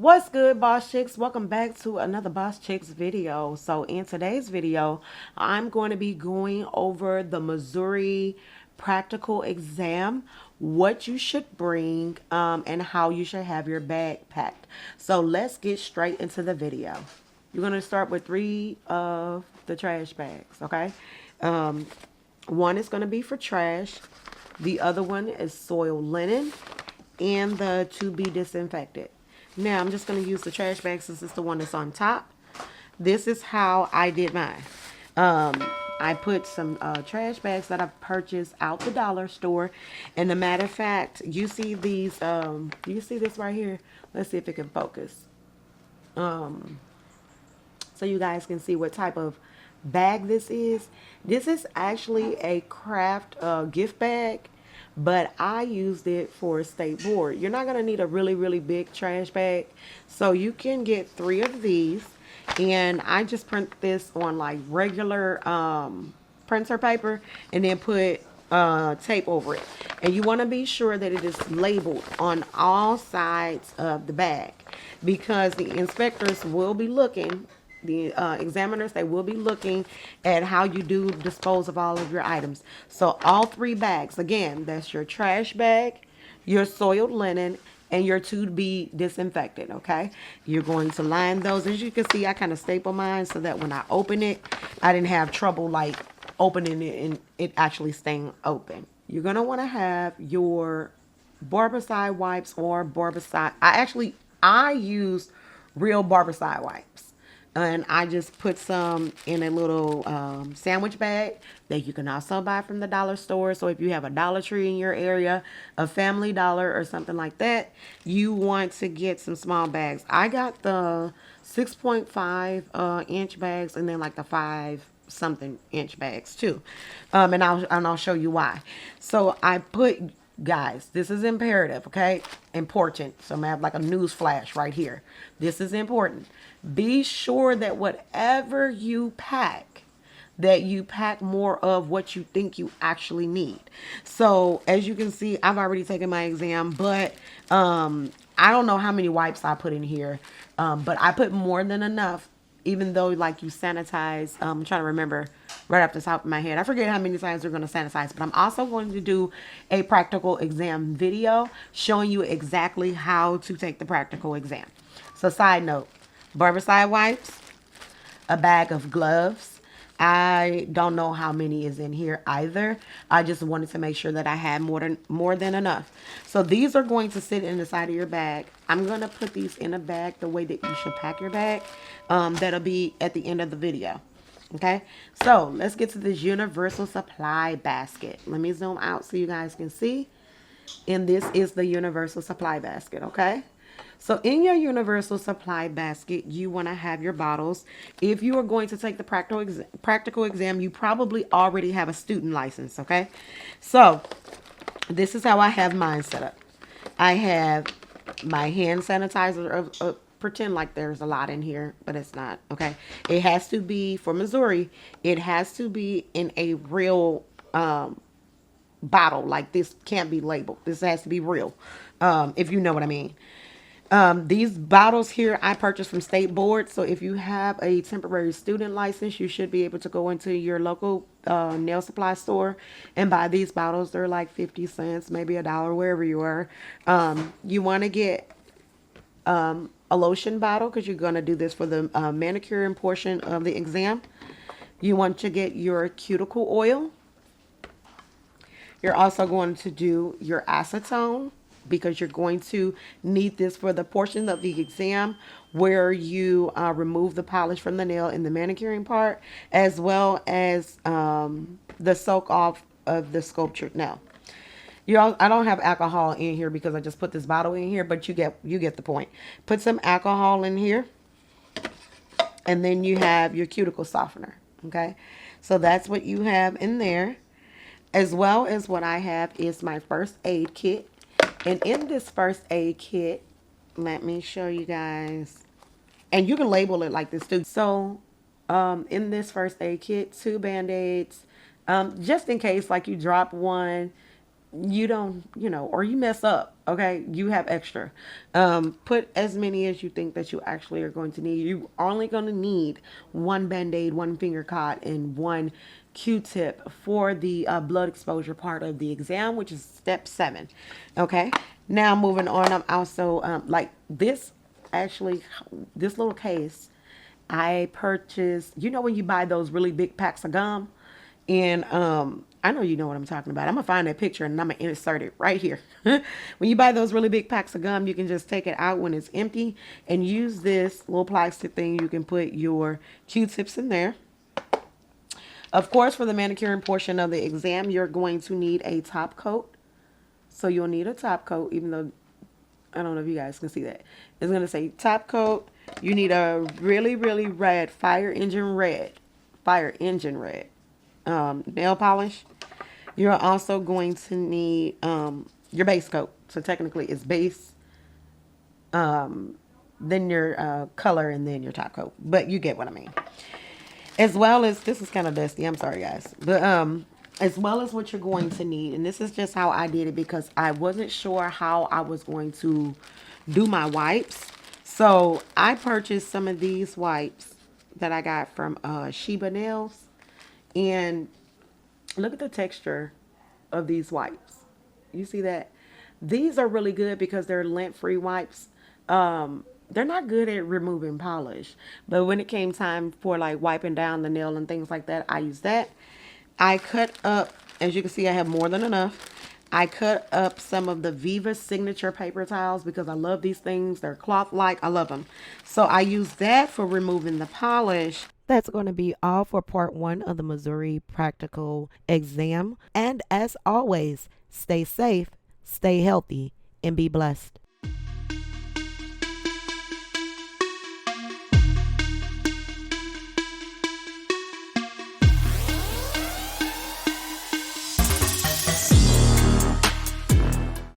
What's good, Boss Chicks? Welcome back to another Boss Chicks video. So in today's video, I'm going to be going over the Missouri practical exam, what you should bring, and how you should have your bag packed. So let's get straight into the video. You're going to start with 3 of the trash bags, okay? One is going to be for trash. The other one is soiled linen and the to be disinfected. Now I'm just going to use the trash bag since it's the one that's on top. This is how I did mine. I put some trash bags that I've purchased out the dollar store. And a matter of fact, you see these, you see this right here? Let's see if it can focus. So you guys can see what type of bag this is. This is actually a craft gift bag, but I used it for a state board. You're not going to need a really big trash bag, so you can get 3 of these. And I just print this on like regular printer paper and then put tape over it. And you want to be sure that it is labeled on all sides of the bag, because the inspectors will be looking, the examiners, they will be looking at how you do dispose of all of your items. So all 3 bags, again, that's your trash bag, your soiled linen, and your to be disinfected. Okay, you're going to line those. As you can see, I kind of staple mine so that when I open it, I didn't have trouble like opening it and it actually staying open. You're going to want to have your barbicide wipes or barbicide. I use real barbicide wipes. And I just put some in a little sandwich bag that you can also buy from the dollar store. So if you have a Dollar Tree in your area, a Family Dollar or something like that, you want to get some small bags. I got the 6.5 inch bags and then like the 5 something inch bags too. And I'll show you why. So I put, guys, this is imperative, okay? Important. So I'm gonna have like a news flash right here. This is important. Be sure that whatever you pack, that you pack more of what you think you actually need. So as you can see, I've already taken my exam, but I don't know how many wipes I put in here, but I put more than enough. Even though like you sanitize, I'm trying to remember right off the top of my head. I forget how many times we're going to sanitize, but I'm also going to do a practical exam video showing you exactly how to take the practical exam. So side note, barbicide wipes, a bag of gloves. I don't know how many is in here either. I just wanted to make sure that I had more than enough. So these are going to sit in the side of your bag. I'm going to put these in a bag the way that you should pack your bag. That'll be at the end of the video. Okay, so let's get to this universal supply basket. Let me zoom out so you guys can see. And this is the universal supply basket, okay? So in your universal supply basket, you want to have your bottles. If you are going to take the practical exam, you probably already have a student license, okay? So this is how I have mine set up. I have my hand sanitizer. Pretend like there's a lot in here, but it's not, okay? It has to be, for Missouri, it has to be in a real bottle. Like, this can't be labeled. This has to be real, if you know what I mean. These bottles here I purchased from State Board. So if you have a temporary student license, you should be able to go into your local nail supply store and buy these bottles. They're like 50 cents, maybe $1, wherever you are. You want to get a lotion bottle because you're going to do this for the manicuring portion of the exam. You want to get your cuticle oil. You're also going to do your acetone, because you're going to need this for the portion of the exam where you remove the polish from the nail in the manicuring part, as well as the soak off of the sculptured nail. I don't have alcohol in here because I just put this bottle in here, but you get the point. Put some alcohol in here, and then you have your cuticle softener, okay? So that's what you have in there, as well as what I have is my first aid kit. And in this first aid kit, let me show you guys, and you can label it like this too. So in this first aid kit, 2 Band-Aids, just in case like you drop one, you don't, you know, or you mess up, okay, you have extra. Put as many as you think that you actually are going to need. You only going to need one band-aid, one finger cot, and one Q-tip for the blood exposure part of the exam, which is step 7. Okay, now moving on, I'm also like this, actually, this little case I purchased. You know when you buy those really big packs of gum, and I know you know what I'm talking about. I'm gonna find that picture and I'm gonna insert it right here. When you buy those really big packs of gum, you can just take it out when it's empty and use this little plastic thing. You can put your Q-tips in there. Of course, for the manicuring portion of the exam, you're going to need a top coat. So you'll need a top coat, even though I don't know if you guys can see that. It's going to say top coat. You need a really, really red, fire engine red nail polish. You're also going to need your base coat. So technically it's base, then your color, and then your top coat. But you get what I mean. As well as, this is kind of dusty. I'm sorry, guys. But as well as what you're going to need, and this is just how I did it because I wasn't sure how I was going to do my wipes. So I purchased some of these wipes that I got from Sheba Nails. And look at the texture of these wipes. You see that? These are really good because they're lint-free wipes. They're not good at removing polish, but when it came time for like wiping down the nail and things like that, I use that. I cut up, as you can see, I have more than enough. I cut up some of the Viva signature paper towels because I love these things. They're cloth-like. I love them. So I use that for removing the polish. That's going to be all for part 1 of the Missouri practical exam. And as always, stay safe, stay healthy, and be blessed.